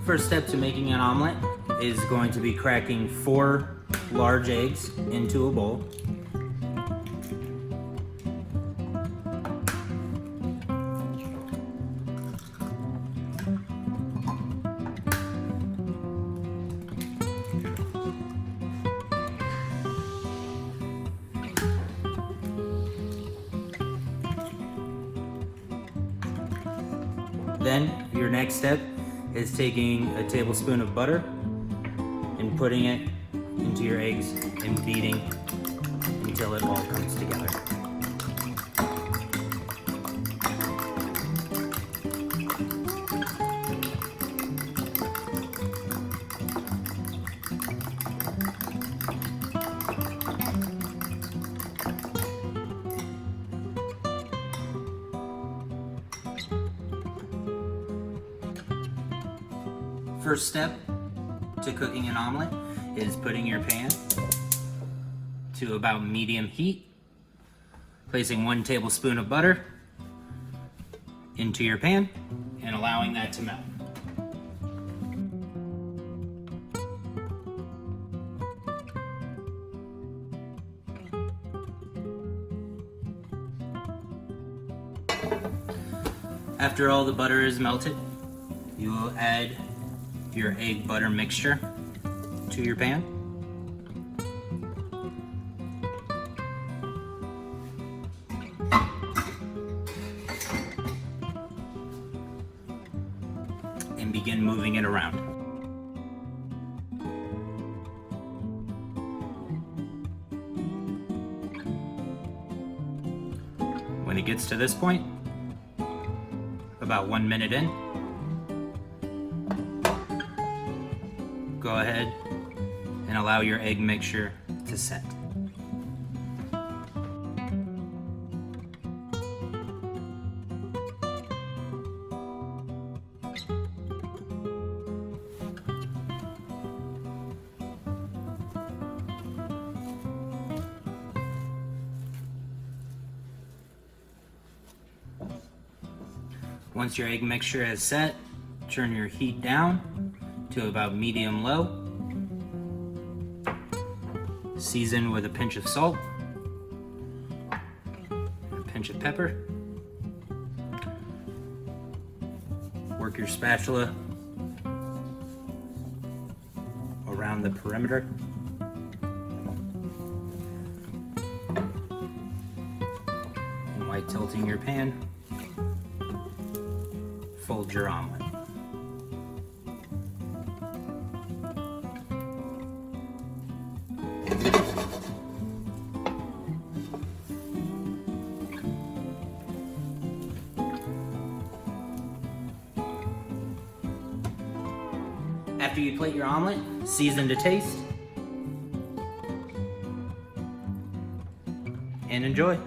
First step to making an omelet is going to be cracking 4 large eggs into a bowl. Then your next step is taking a tablespoon of butter and putting it into your eggs and beating until it all comes together. First step to cooking an omelet is putting your pan to about medium heat, placing 1 tablespoon of butter into your pan and allowing that to melt. After all the butter is melted, you will add your egg butter mixture to your pan. And begin moving it around. When it gets to this point, about 1 minute in, go ahead and allow your egg mixture to set. Once your egg mixture has set, turn your heat down to about medium-low. Season with a pinch of salt, a pinch of pepper. Work your spatula around the perimeter. And while tilting your pan, fold your omelet. After you plate your omelet, season to taste, and enjoy.